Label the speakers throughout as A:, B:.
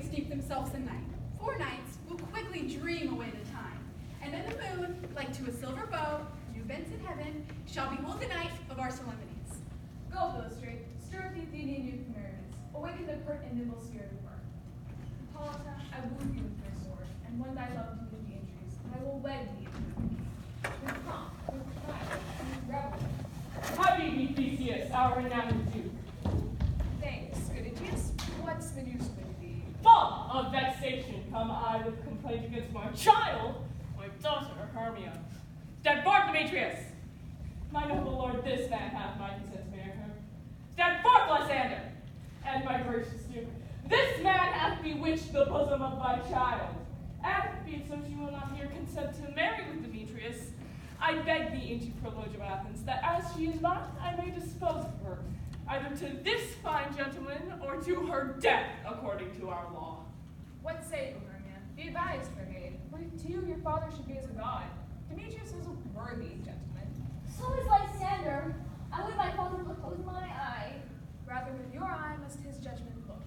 A: quickly steep themselves in night. 4 nights will quickly dream away the time. And then the moon, like to a silver bow, new bents in heaven, shall behold the night of our solemnities.
B: Go, illustrate, stir up the Athenian youth merriment, awaken the pert and nimble spirit of mirth. Hippolyta, I woo thee with my sword, and when thy love to me be introduced, I will wed thee into the key. With pomp, with pride, with revelry.
C: Happy be Theseus, our renowned Duke.
B: Thanks, good Aegeus. What's the news with thee?
C: Full of vexation come I with complaint against my child, my daughter Hermia. Stand forth, Demetrius! My noble lord, this man hath my consent to marry her. Stand forth, Lysander! And my gracious Duke, this man hath bewitched the bosom of my child. And, being so she will not here consent to marry with Demetrius, I beg the ancient privilege of Athens, that as she is not, I may dispose of her, either to this fine gentleman, or to her death, according to our law.
B: What say you, Hermia? Be advised, fair maid. To you, your father should be as a god. Demetrius is a worthy gentleman.
D: So is Lysander. I would my father look with my eye.
B: Rather with your eye must his judgment look.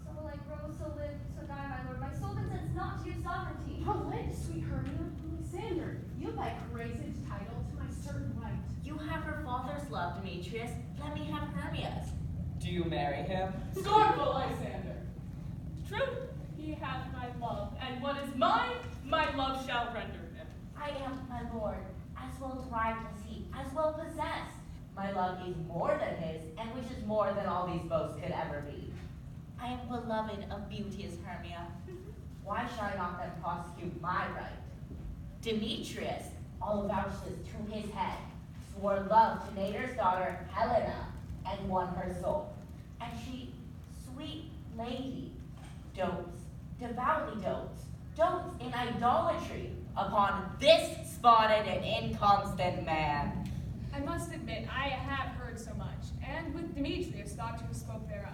D: So will I grow, so live, so die, my lord. My soul consents not to your sovereignty.
E: Relent, sweet Hermia. Lysander, you by grace entitled to my certain right.
F: You have her father's love, Demetrius. Let me have Hermia's.
G: Do you marry him?
C: Scornful Lysander! True, he hath my love, and what is mine, my love shall render him.
F: I am, my lord, as well derived as he, as well possessed. My love is more than his, and which is more than all these boasts could ever be. I am beloved of beauteous Hermia. Why shall I not then prosecute my right? Demetrius, all vouched to his head, swore love to Nader's daughter Helena, and won her soul. And she, sweet lady, dotes, devoutly dotes in idolatry upon this spotted and inconstant man.
B: I must admit, I have heard so much, and with Demetrius thought to have spoke thereof.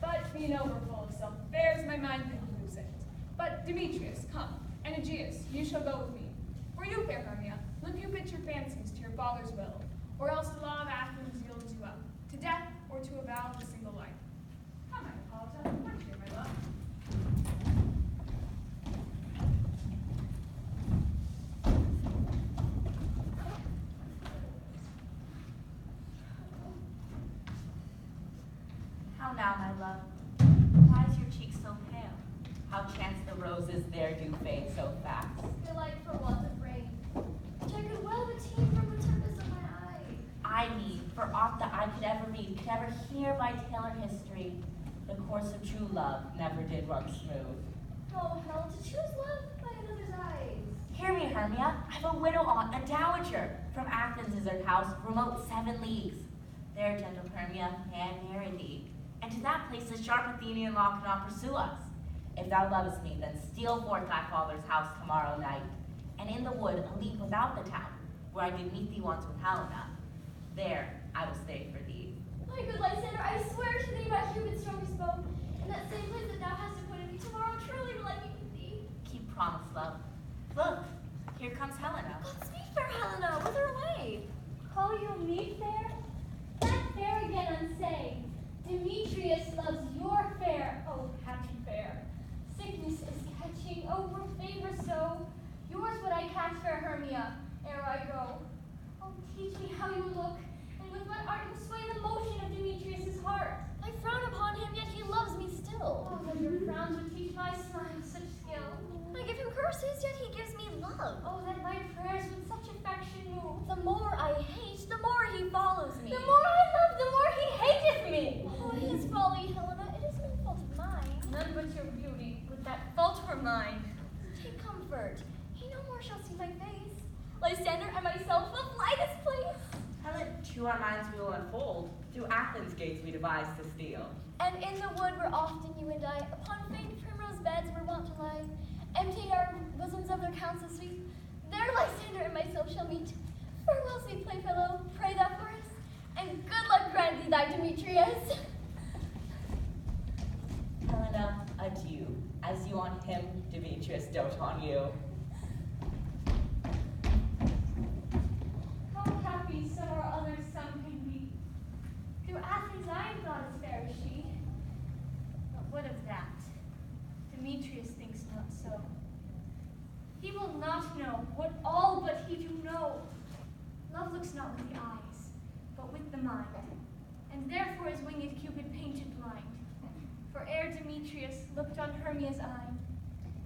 B: But being overfull of self-affairs, my mind could lose it. But Demetrius, come, and Aegeus, you shall go with me. For you, fair Hermia, look you fit your fancies to your father's will, or else the law of Athens yields you up, to death or to a vow of a single life. Come, my Hippolyta, come here, my love.
F: How now, my love? Why is your cheek so pale? How chance the roses there do fade so fast?
D: Delight for want of rain, which I could well obtain from the tempest of my eye.
F: I need, for aught that I could ever read, could ever hear by tale or history, the course of true love never did run smooth.
D: Oh, hell, to choose love by another's eyes.
F: Hear me, Hermia, I've a widow aunt, a dowager. From Athens is her house, remote 7 leagues. There, gentle Hermia, may I marry thee. And to that place the sharp Athenian law cannot pursue us. If thou lovest me, then steal forth thy father's house tomorrow night, and in the wood a league without the town, where I did meet thee once with Helena. There I will stay for thee.
D: My good Lysander, I swear to thee by Cupid's strongest bow, in that same place that thou hast appointed me tomorrow, truly will I meet with thee.
F: Keep promise, love. Look, here comes Helena.
D: God speak, fair Helena, whither away? Call you me fair? That fair again unsay. Demetrius loves your fair, oh happy fair. Sickness is catching, oh for favor so. Yours would I catch, fair Hermia, ere I go. Oh, teach me how you look, and with what art you sway the motion of Demetrius' heart. I frown upon him, yet he loves me still. Oh, that your frowns would teach my smile such skill. I give him curses, yet he gives me love. Oh, that my prayers with such affection move. The more I hate, the more he follows me. The more I love, the more he hateth me. Oh, it is folly, Helena. It is no fault of mine. None but your beauty, with that fault were mine. Take comfort. He no more shall see my face. Lysander and myself will fly this place.
F: Tell it to our minds we will unfold. Through Athens' gates we devise to steal.
D: And in the wood where often you and I, upon faint primrose beds were wont to lie, emptying our bosoms of their counsel sweet, there Lysander and myself shall meet. Farewell, sweet playfellow, pray thou for us, and good luck grant thee thy Demetrius.
F: Helena, adieu. As you on him, Demetrius dote on you.
D: How happy some or others some can be. Through Athens I am thought Demetrius looked on Hermia's eye.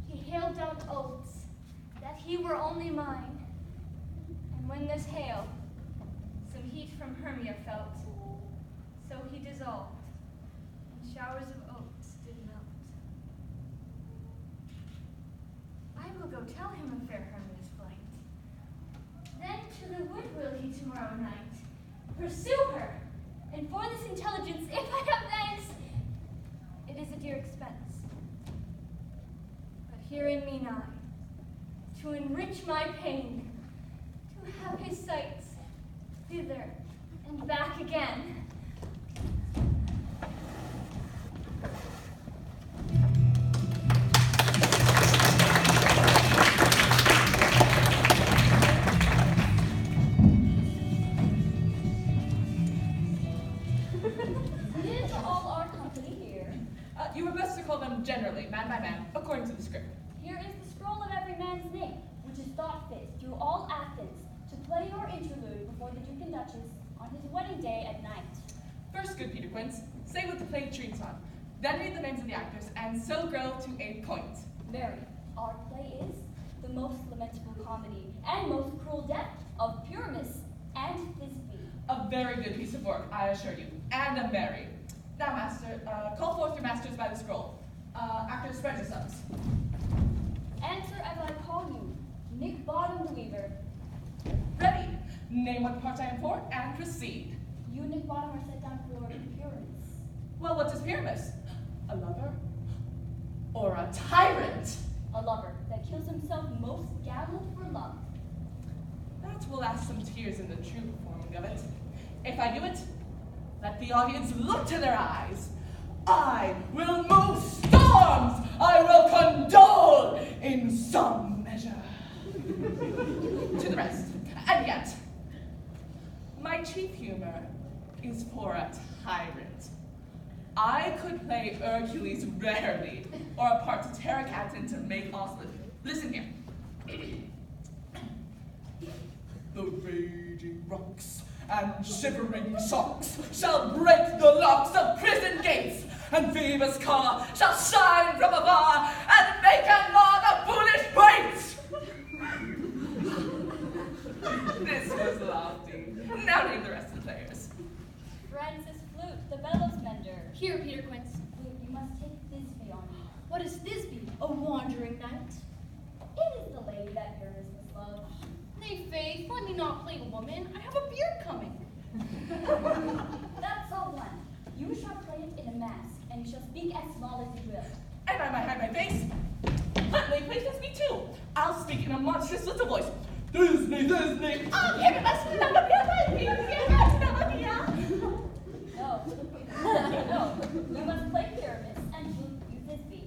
D: He hailed down oaths that he were only mine. And when this hail, some heat from Hermia felt, so he dissolved, and showers of oaths did melt. I will go tell him of fair Hermia's flight. Then to the wood will he tomorrow night pursue her, and for this intelligence, if I have thanks, it is a dear expense. But here in me nigh, to enrich my pain, to have his sights thither and back again.
B: Is all our company here?
C: You were best to call them generally, man by man, according to the script.
D: Here is the scroll of every man's name, which is thought fit through all Athens to play your interlude before the Duke and Duchess on his wedding day at night.
C: First, good Peter Quince, say what the play treats on. Then read the names of the actors, and so grow to a point.
D: Mary, our play is the most lamentable comedy and most cruel death of Pyramus and Thisbe.
C: A very good piece of work, I assure you, and a merry. Now, master, call forth your masters by the scroll. Actors, spread yourselves.
D: Answer as I call you, Nick Bottom the Weaver.
C: Ready. Name what part I am for, and proceed.
D: You, Nick Bottom, are set down for Pyramus.
C: Well, what is Pyramus? A lover? Or a tyrant?
D: A lover that kills himself most gallant for love.
C: That will ask some tears in the true performing of it. If I do it, let the audience look to their eyes. I will move storms! I will condole in some measure. To the rest. And yet, my chief humor is for a tyrant. I could play Hercules rarely, or a part to tear a cat into make Oslo. Listen here. The raging rocks and shivering shocks shall break the locks of prison gates, and Phoebus' car shall shine from afar and make a law the foolish waits. This was lofty. Now name the rest of the players.
D: Francis Flute, the bellows mender.
A: Here, Peter Quince.
D: Flute, you must take Thisbe on you.
A: What is Thisbe, a wandering knight?
D: It is the lady that Pyramus must love.
A: Nay, Faith, let me not play a woman. I have a beard coming.
D: That's all one. You shall play it in a mask, and you shall speak as small as you will.
C: And I might hide my face. Let me play Disney too. I'll speak in a monstrous little voice. Disney, Disney. Oh, here must
D: No. No. You must play Pyramus, and Flute you Thisbe.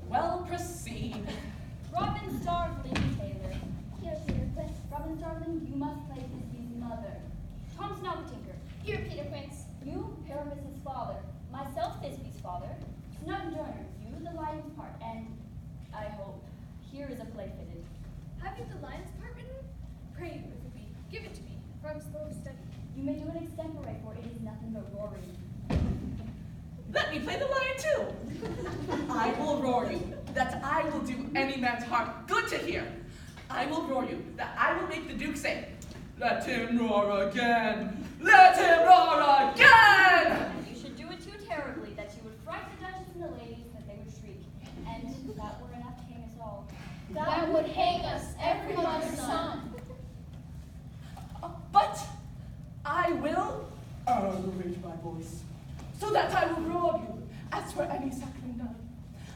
C: Well, proceed.
D: Robin Starveling Taylor. Here, Peter Quince. Robin Starveling, you must play Thisbe's mother. Tom Snobbetinker.
A: Here, Peter Quince.
D: You, Pyramus' father. Myself, Thisbe's father. Snug Joiner, you the lion's part, and I hope here is a play fitted.
A: Have you the lion's part written? Pray, if it be, give it to me, for I'm slow to study.
D: You may do it extempore, for it is nothing but roaring.
C: Let me play the lion too. I will roar you, that I will do any man's heart good to hear. I will roar you, that I will make the Duke say, let him roar again! Let him roar again!
D: And you should do it too terribly, that you would fright the Duchess and the ladies, that they would shriek. And that were enough to hang us all.
A: That would hang us, every mother's son.
C: But I will aggravate my voice, so that I will roar you as for any suckling dove.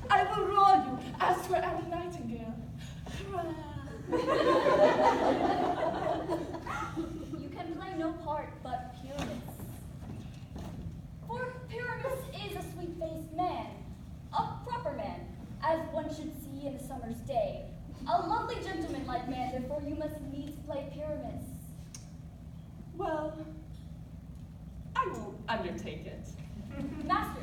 C: I will roar you as for any nightingale.
D: You can play no part but Pyramus. For Pyramus is a sweet-faced man, a proper man, as one should see in a summer's day. A lovely gentleman-like man, therefore you must needs play Pyramus.
C: Well, I will undertake it.
D: Master,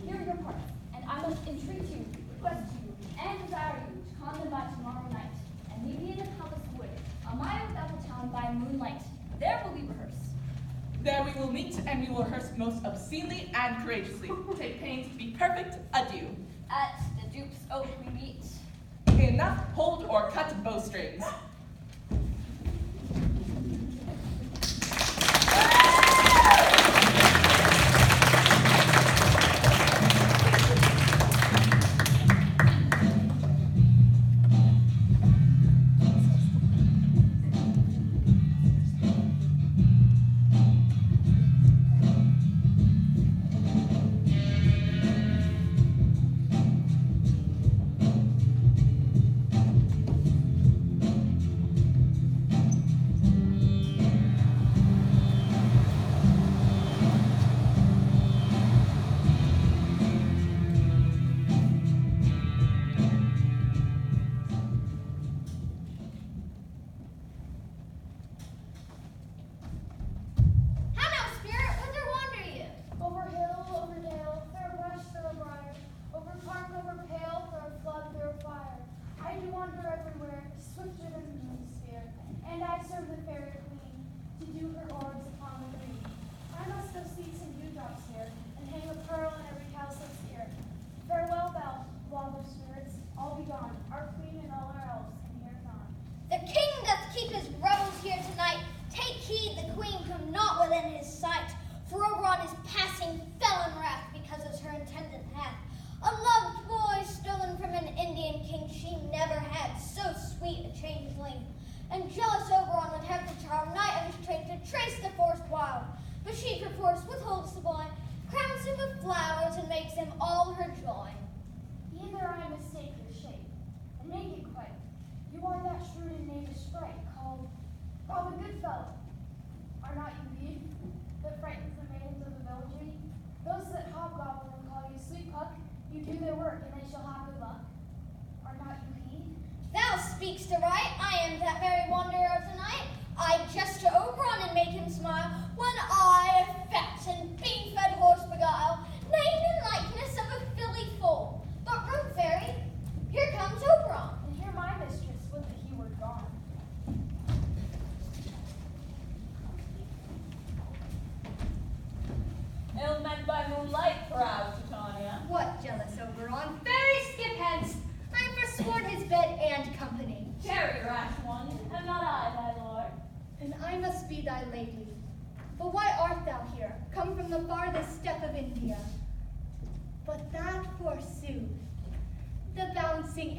D: here are your parts, and I must entreat you, request you, and desire you to come them by tomorrow night, and meet me in the palace wood, a mile without the town by moonlight. There will we rehearse.
C: There we will meet, and we will rehearse most obscenely and courageously. Take pains to be perfect. Adieu.
D: At the Duke's Oak we meet.
C: Enough, hold or cut bowstrings.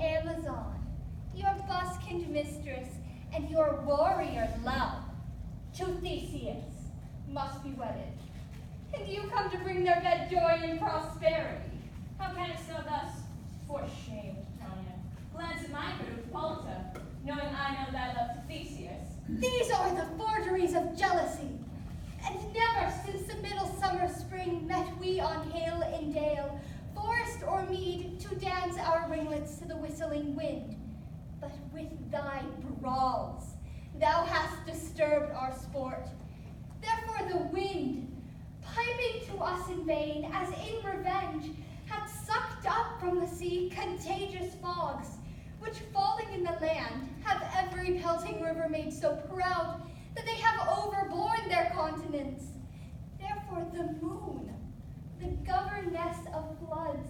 G: Amazon, your buskinged mistress, and your warrior love, to Theseus, must be wedded. And you come to bring their bed joy and prosperity.
B: How canst thou thus? For shame, Titania. Glance at my good Hippolyta, knowing I know thy love to Theseus.
G: These are the forgeries of jealousy. And never since the middle summer spring met we on hill and dale, forest or mead, to dance our ringlets to the whistling wind. But with thy brawls thou hast disturbed our sport. Therefore the wind, piping to us in vain, as in revenge, hath sucked up from the sea contagious fogs, which falling in the land have every pelting river made so proud that they have overborne their continents. Therefore the moon, the governess of floods,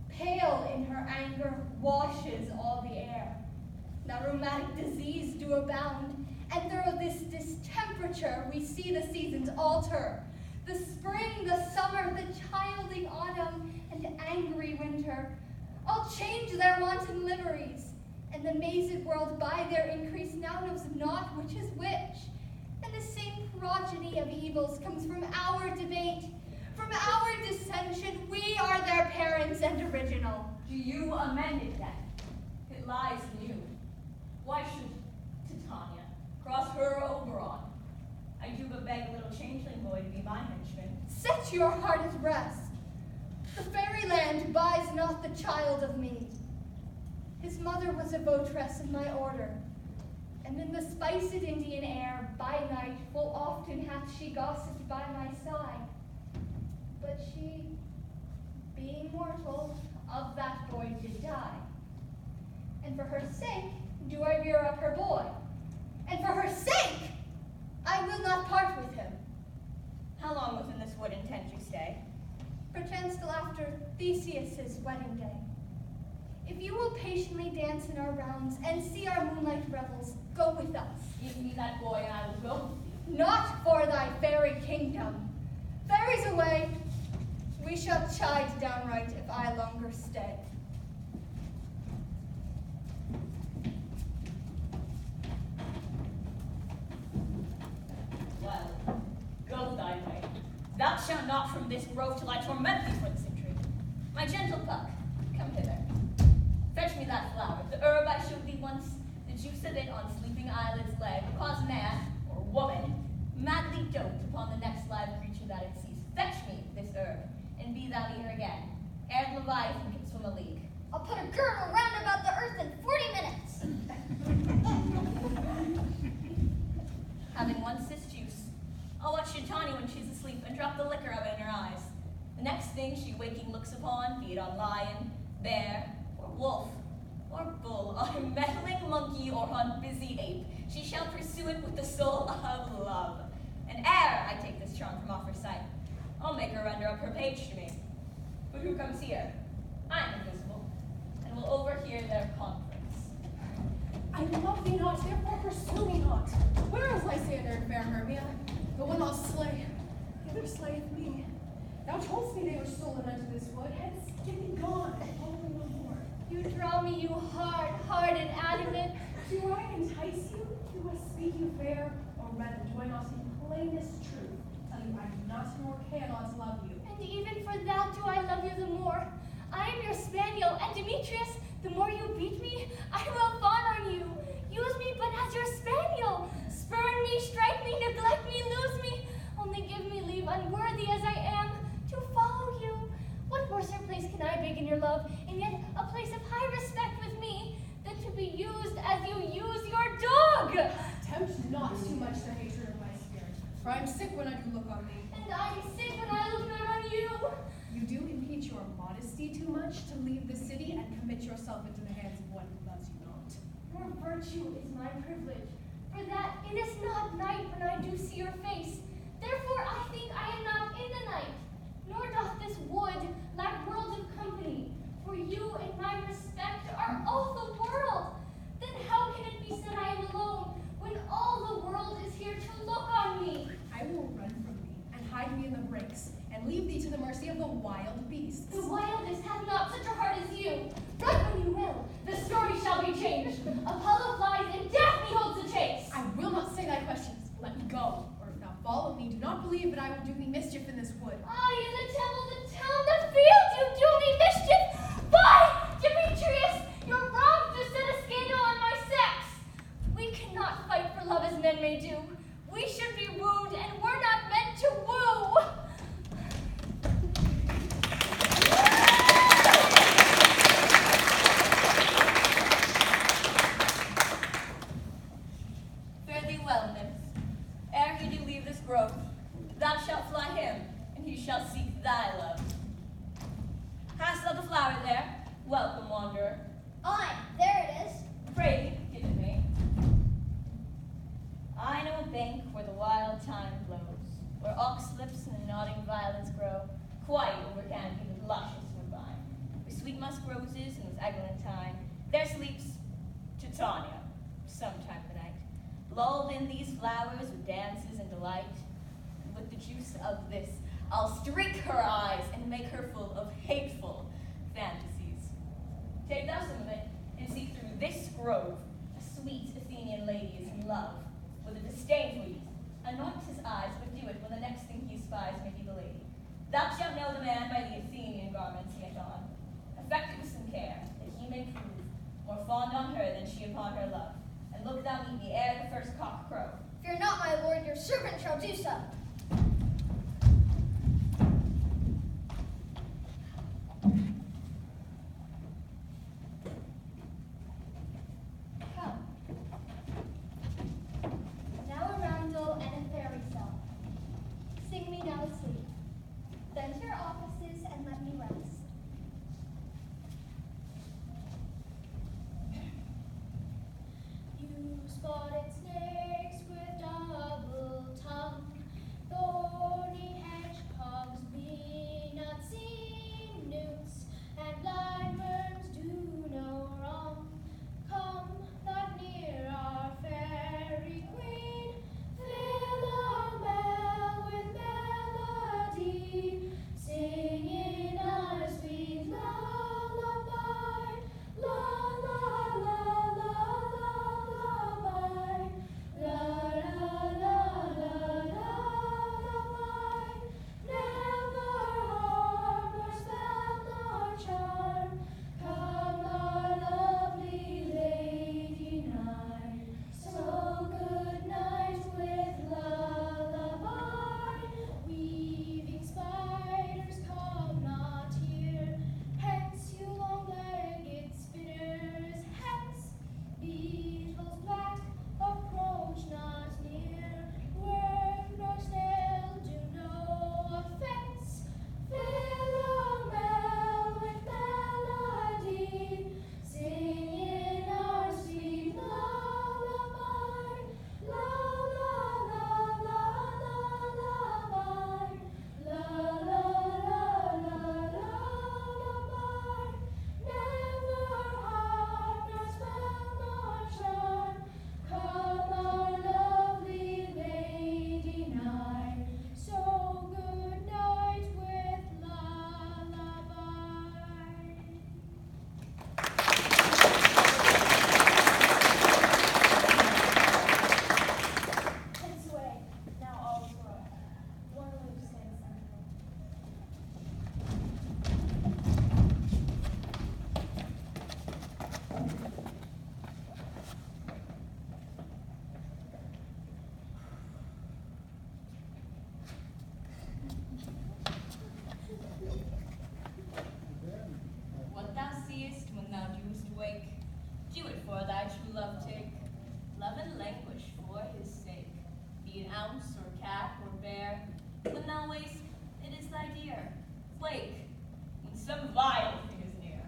G: pale in her anger, washes all the air. Now rheumatic disease do abound, and through this distemperature we see the seasons alter. The spring, the summer, the childing autumn, and angry winter, all change their wanton liveries, and the mazed world by their increase now knows not which is which. And the same progeny of evils comes from our debate, from our dissension. We are their parents and original.
C: Do you amend it then? It lies in you. Why should Titania cross her Oberon? I do but beg a little changeling boy to be my henchman.
G: Set your heart at rest. The fairyland buys not the child of me. His mother was a votress in my order, and in the spiced Indian air, by night, full often hath she gossiped by my side. But she, being mortal, of that boy did die. And for her sake do I rear up her boy, and for her sake I will not part with him. Theseus's wedding day. If you will patiently dance in our rounds and see our moonlight revels, go with us.
F: Give me that boy and I will go with you.
G: Not for thy fairy kingdom. Fairies away, we shall chide downright if I longer stay.
C: Well, go thy way. Thou shalt not from this grove till I torment thee for this intrigue.
F: My gentle puck, come hither. Fetch me that flower, the herb I showed thee once, the juice of it on sleeping eyelids lay, because man, or woman, madly dote upon the next live creature that it sees. Fetch me this herb, and be thou here again, ere Leviathan can swim a league.
D: I'll put a girdle round about the earth in 40 minutes.
F: Having once this juice, I'll watch Titania when she's asleep and drop the liquor of it in her eyes. The next thing she waking looks upon, be it on lion, bear, or wolf, or bull, on meddling monkey, or on busy ape, she shall pursue it with the soul of love. And ere I take this charm from off her sight, I'll make her render up her page to me. But who comes here? I am invisible, and will overhear their conference.
E: I love thee not, therefore pursue me not. Where is Lysander and fair Hermia? The one I'll slay, the other slayeth me. Thou toldst me they were stolen unto this wood, hence get thee gone, and follow me no more.
G: You draw me, you hard and adamant.
E: Do I entice you? Do I speak you fair? Or rather, do I not in plainest truth tell you I do not nor cannot love you?
G: And even for that do I love you the more. I am your spaniel, and Demetrius, the more you beat me, I will fawn on you. Use me but as your spaniel. Spurn me, strike me, neglect me, lose me. Only give me leave, unworthy as I am, to follow you. What worser place can I beg in your love, and yet a place of high respect with me, than to be used as you use your dog?
E: Tempt not too much the hatred of my spirit, for I am sick when I do look on thee.
G: And I am sick when I look not on you.
E: You do impeach your modesty too much to leave the city and commit yourself into the hands of one who loves you not.
G: Your virtue is my privilege, for that it is not night when I do see your face. Therefore I think I am not in the night, nor doth this wood lack worlds of company, for you and my respect are all the world. Then how can it be said I am alone, when all the world is here to look on me?
E: I will run from thee and hide me in the brakes, and leave thee to the mercy of the wild beasts.
G: The wildest hath not such a heart as you. Run when you will, the story shall be changed. Apollo flies and Daphne holds the chase.
E: I will not say thy questions. Let me go, or if thou follow me, do not believe that I will do thee mischief in this wood.
G: I in the temple, the town, the field, you do me mischief. By Demetrius, you're wrong to set a scandal on my sex. We cannot fight for love as men may do. We should be wooed, and we're not meant to woo.
F: Fare thee well, nymphs. Ere he do leave this grove, thou shalt fly him, and he shall seek thy love. Hast thou the flower there? Welcome, wanderer.
D: Aye, there it is.
F: Pray, give it me. I know a bank where the wild thyme blows, where oxlips and nodding violets grow, quite over canopy with luscious woodbine, where sweet musk roses and with eglantine, there sleeps Titania, sometime the night, lulled in these flowers with dances and delight. And with the juice of this, I'll streak her eyes and make her full of hateful fantasies. Take thou some of it, and seek through this grove a sweet Athenian lady is in love, with a disdainful youth. Anoint his eyes, but do it when the next thing he spies may be the lady. Thou shalt know the man by the Athenian garments he hath on. Affect it with some care, that he may prove more fond on her than she upon her love. And look thou meet me ere the first cock crow.
D: Fear not, my lord, your servant shall do so.
G: Come. Now a roundel and a fairy song. Sing me now asleep. Then to your offices and let me rest.
D: You spotted snakes with double tongue,
F: quake when some vile thing is near.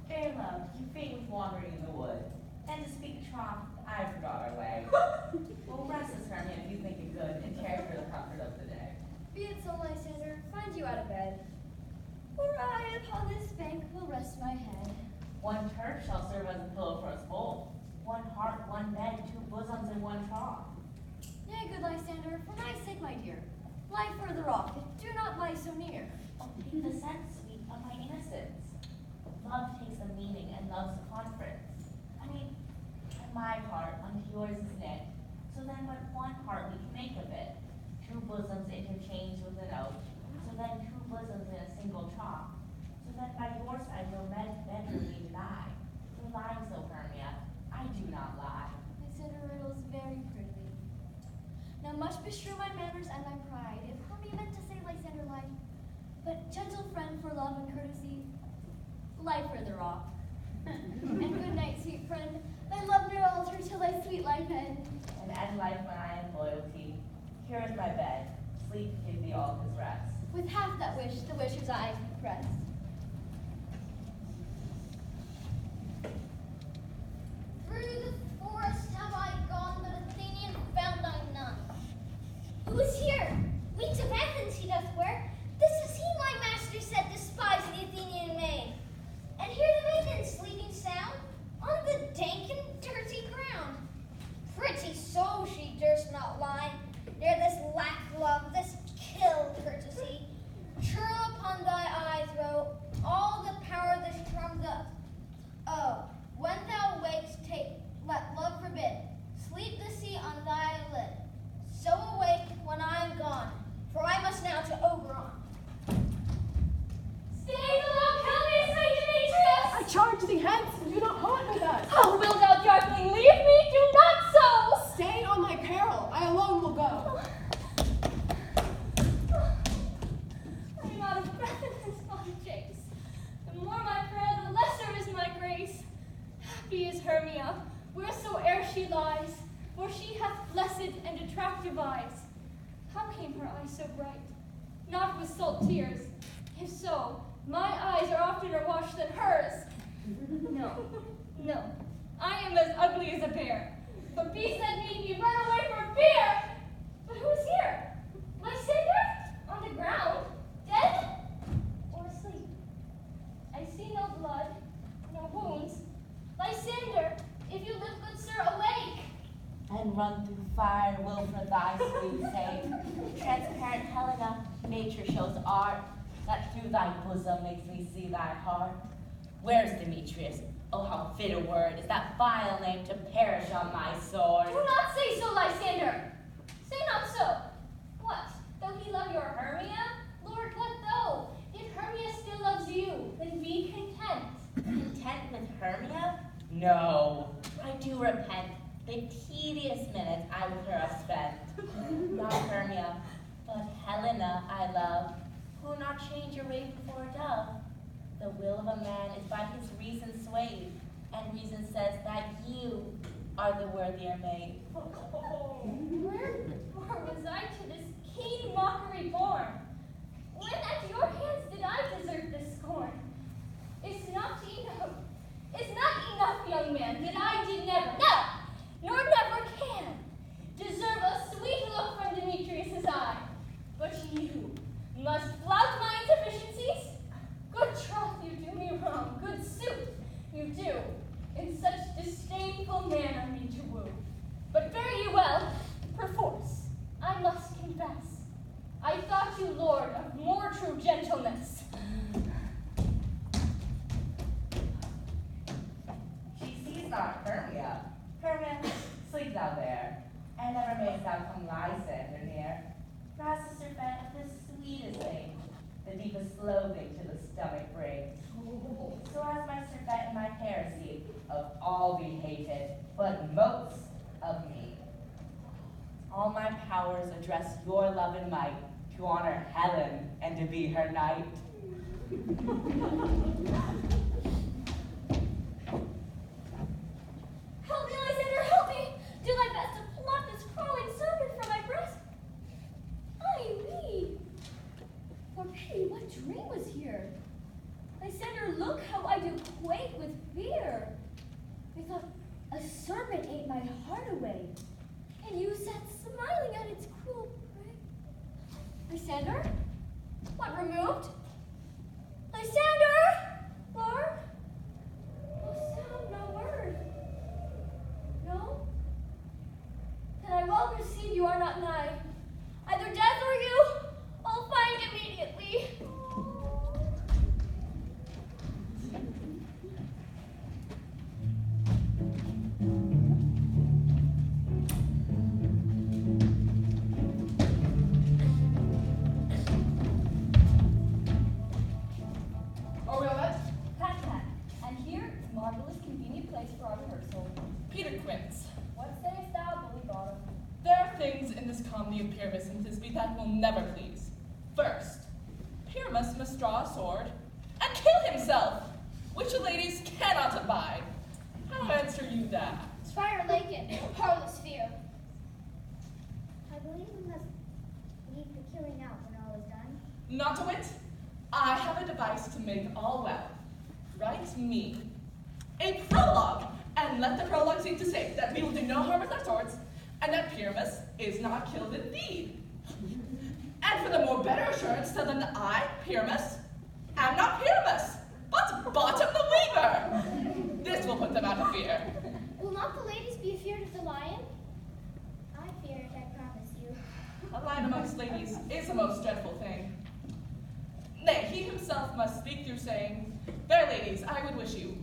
F: Fair love, you faint with wandering in the wood. And to speak troth, I forgot our way. Well, rest us, Hermia, if you think it good, and care for the comfort of the day.
G: Be it so, Lysander, find you out of bed. For I upon this bank will rest my head.
F: One turf shall serve as a pillow for us both. One heart, one bed, two bosoms, and one trough.
G: Nay, good Lysander, for my sake, my dear, lie further off, do not lie so near.
F: Oh, take the sense, sweet, of my innocence. Love takes the meaning and love's the conference. And my heart unto yours is knit, so then but one heart we can make of it. Two bosoms interchanged with an oath, so then two bosoms in a single trough. So that by your side no bedroom we deny. You're lying so, Hermia, I do not lie.
G: Lysander riddles very prettily. Now much beshrew my manners and my pride, if Hermia meant to say Lysander lied. But gentle friend for love and courtesy, lie further off. And good night, sweet friend. Thy love ne'er alter till thy sweet life end.
F: And end life when I am loyalty. Here is my bed. Sleep give thee all his rest.
G: With half that wish, the wisher's eyes pressed. Through the forest have I gone, but Athenian found I none. Who is here? Weeds of Athens he doth wear. This is he, my master said, despise the Athenian maid. And here the maiden sleeping sound on the dank and dirty ground. Pretty soul, she durst not lie near this lack love, this kill courtesy. True upon thy eye throw all the power this charm doth. Oh, when thou wakes, let love forbid. Sleep the sea on thy lid. So awake when I am gone, for I must now to Oberon. Stay below, kill me, Saint Demetrius!
E: I charge thee hence, and do not haunt with us.
G: Oh, wilt thou darkling leave me? Do not so!
E: Stay on thy peril, I alone will go.
G: I am out of breath in this long chase. The more my prayer, the lesser is my grace. Happy is Hermia, wheresoe'er she lies, for she hath blessed and attractive eyes. How came her eyes so bright? Not with salt tears. If so, my eyes are oftener washed than hers. No, I am as ugly as a bear. But beasts that need me run away for fear. But who is here? Lysander? On the ground? Dead? Or asleep? I see no blood, no wounds. Lysander, if you live, good sir, awake.
F: And run through fire will for thy sweet sake. Transparent Helena, nature shows art, that through thy bosom makes me see thy heart. Where's Demetrius? Oh, how fit a word is that vile name to perish on my sword.
G: Do not say so, Lysander. Say not so. What, though he love your Hermia? Lord, what though? If Hermia still loves you, then be content.
F: Content with Hermia? No, I do repent the tedious minutes I with her have spent. Not Hermia, but Helena I love, who not change a raven for a dove. The will of a man is by his reason swayed, and reason says that you are the worthier maid.
G: Where was I to this keen mockery born? When at your hands did I deserve this scorn? Is not enough, young man, that I did never, no, nor never can, deserve a sweet look from Demetrius's eye. But you must flout my insufficiencies? Good troth, you do me wrong, good suit, you do, in such disdainful manner me to woo. But fare ye well, perforce, I must confess, I thought you lord of more true gentleness.
F: She sees not Hermia. Hermia, sleep thou there, and never mayst thou come Lysander near. Perhaps the serpent of the sweetest thing, the deepest loathing to the stomach brings. So as my serpent and my heresy, of all be hated, but most of me. All my powers address your love and might, to honor Helen and to be her knight.
D: Help me, Lysander, help me! Do thy best to pluck this crawling serpent from my breast. Ay me! For pity, what dream was here? Lysander, look how I do quake with fear. Methought a serpent ate my heart away, and you sat smiling at its cruel prey. Lysander? What removed? Lysander! Lord? No sound, no word. No? Then I well perceive you are not nigh. Either death or you, I'll find immediately.
C: Are we all met?
D: Pat, and here is a marvelous, convenient place for our rehearsal.
C: Peter Quince.
D: What sayest thou, Billy Bottom?
C: There are things in this comedy of Pyramus and Thisbe that will never please. First, Pyramus must draw a sword and kill himself, which the ladies cannot abide. How answer you that?
G: Fire Lakin, parlous fear. I believe we must leave the killing out when all is done.
C: Not a whit. I have a device to make all well. Write me a prologue, and let the prologue seem to say that we will do no harm with our swords, and that Pyramus is not killed indeed. And for the more better assurance, tell them that I, Pyramus, am not Pyramus, but Bottom the Weaver. This will put them out of fear.
G: Will not the ladies be afeard of the lion? I fear it, I promise you.
C: A lion amongst ladies is a most dreadful thing. Nay, he himself must speak through saying, fair ladies, I would wish you,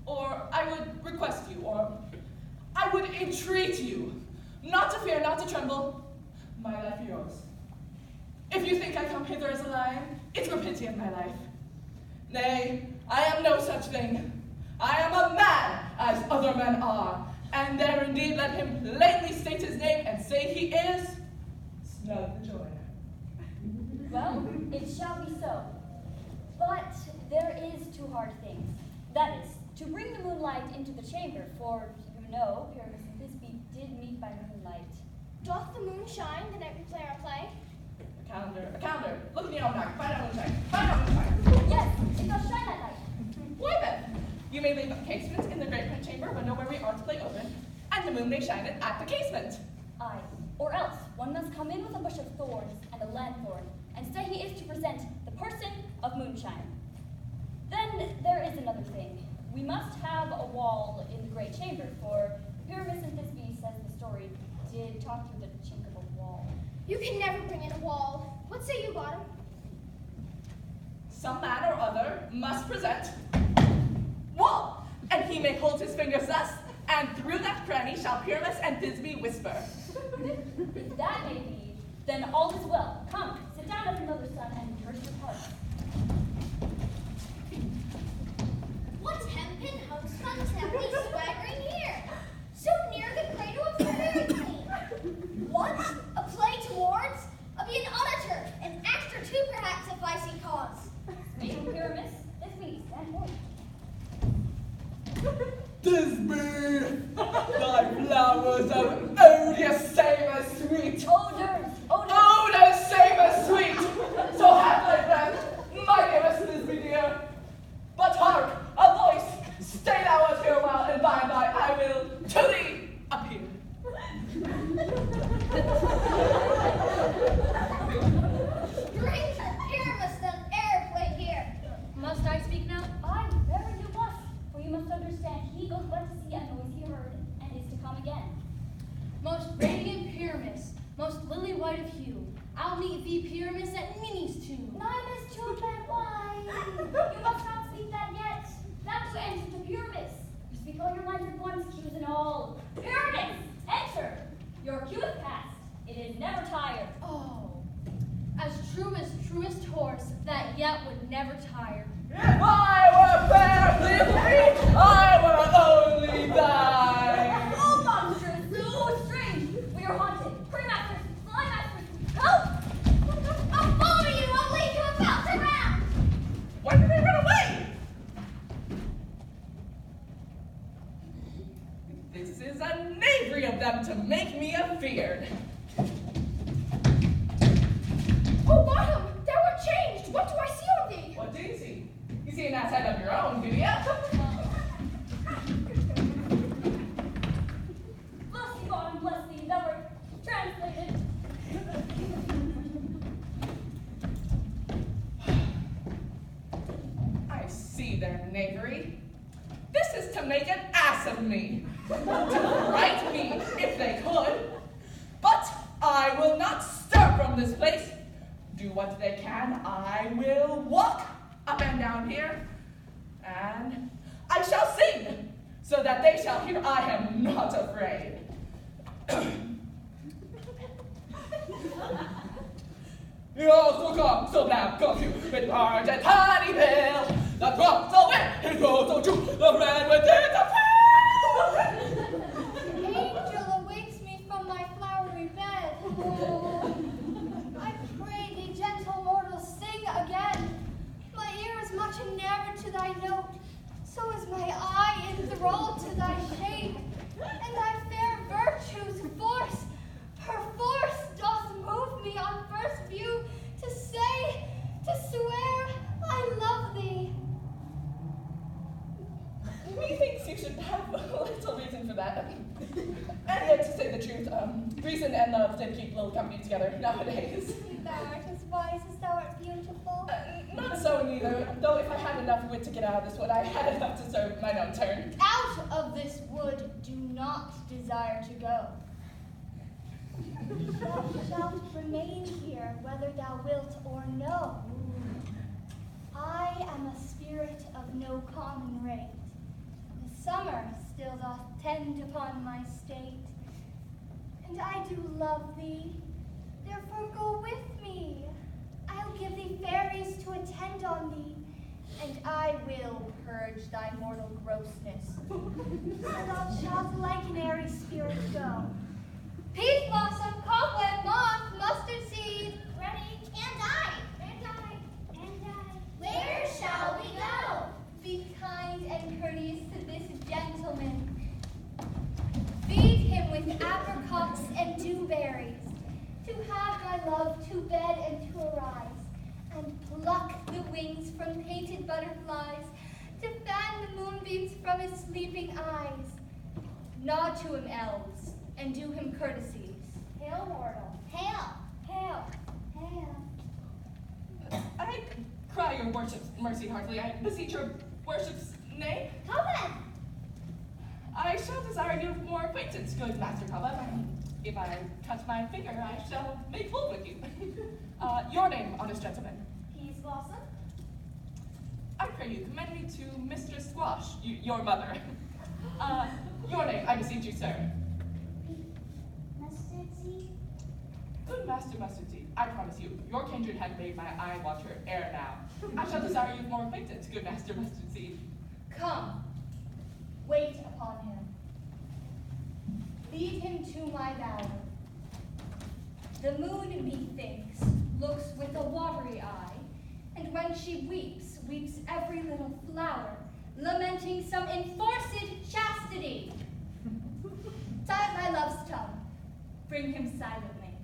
C: or I would request you, or I would entreat you, not to fear, not to tremble, my life yours. If you think I come hither as a lion, it's for pity of my life. Nay, I am no such thing. I am a man, as other men are, and there indeed let him plainly state his name and say he is Snug the Joiner.
D: Well, it shall be so. But there is two hard things. That is, to bring the moonlight into the chamber, for you know, Pyramus and Thisbe did meet by moonlight.
G: Doth the moon shine the night we play our play?
C: A calendar, look in the almanac, find out moonshine, find out moonshine.
D: Yes, it does shine that night.
C: Why then? You may leave a casement in the great print chamber window where we are to play open, and the moon may shine it at the casement.
D: Aye, or else one must come in with a bush of thorns and a lanthorn, and say he is to present the person of moonshine. Then there is another thing. We must have a wall in the great chamber, for Pyramus and Thisbe, says the story, did talk through the chink of a wall.
G: You can never bring in a wall. What say you, Bottom?
C: Some man or other must present wall, and he may hold his fingers thus, and through that cranny shall Pyramus and Thisbe whisper.
D: If that may be, then all is well. Come, sit down at another sun and rehearse your parts.
G: What hempen hoaxcomes have we swaggering here? So near the cradle of the fairy queen. What? A play towards? Be an auditor, an act or two perhaps if I see cause.
D: Speak, Pyramus, Thisbe, stand forth.
C: Thisbe, thy flowers of odious savor sweet.
D: Odors, odors.
C: Odors savor sweet. So have thy breath, my dearest Thisbe dear. But hark, a voice, stay thou out here a while, and by and by I will to thee appear.
G: Stranger Pyramus than e'er played here.
A: Must I speak now?
D: Aye, very you must, for you must understand he goes but to see a noise he heard, and is to come again.
A: Most radiant Pyramus, most lily white of hue, I'll meet thee, Pyramus, at Minnie's tomb.
D: Nimus children, why? You must not speak that yet. Thou to enter to Pyramus. You speak all your minds at once, cues and all. Pyramus, enter. Your cue is past. It is never tired.
A: Oh, as truest horse that yet would never tire.
C: If I were fair, Thisbe, I were only thine.
D: Oh, monstrous, so strange. We are haunted. Premasters, flymasters, help!
G: I'll follow you, I'll lead you about the round.
C: What dazzle me, to fright me if they could. But I will not stir from this place. Do what they can, I will walk up and down here, and I shall sing, so that they shall hear I am not afraid. So come, so loud, come you, with large and tiny veil, that rocks away, it goes so true, the red within the veil.
G: Angel awakes me from my flowery bed. I pray thee, gentle mortal, sing again. My ear is much enamored to thy note, so is my eye enthralled to thy shape, and thy fair virtues force, perforce doth move me on first view to say, to swear, I love thee.
C: Methinks you should have a little reason for that. And yet, to say the truth, reason and love did keep little company together nowadays.
G: Thou art as wise as thou art beautiful.
C: Not so neither, though if I had enough wit to get out of this wood, I had enough to serve mine own turn.
G: Out of this wood do not desire to go. Thou shalt remain here, whether thou wilt or no. I am a spirit of no common rate. The summer still doth tend upon my state, and I do love thee, therefore go with me. I'll give thee fairies to attend on thee, and I will purge thy mortal grossness. So thou shalt like an airy spirit go. Peach blossom, cobweb, moth, mustard seed. Ready? And I. And I. And I. Where shall we go? Be kind and courteous to this gentleman. Feed him with apricots and dewberries, to have my love to bed and to arise, and pluck the wings from painted butterflies, to fan the moonbeams from his sleeping eyes. Nod to him, elves, and do him courtesies. Hail, mortal. Hail. Hail. Hail.
C: I cry your worship's mercy heartily. I beseech your worship's name.
G: Come in.
C: I shall desire you more acquaintance, good Master Cobweb. If I touch my finger, I shall make full with you. Your name, honest gentleman.
G: Peas blossom.
C: I pray you commend me to Mistress Squash, your mother. Your name, I beseech you, sir.
G: Mustard seed.
C: Good Master Mustard Seed, I promise you, your kindred had made my eye water ere now. I shall desire you more acquaintance, good Master Mustard Seed.
G: Come. Wait upon him. Lead him to my bower. The moon, methinks, looks with a watery eye, and when she weeps, weeps every little flower, lamenting some enforced chastity. Tie my love's tongue. Bring him silently.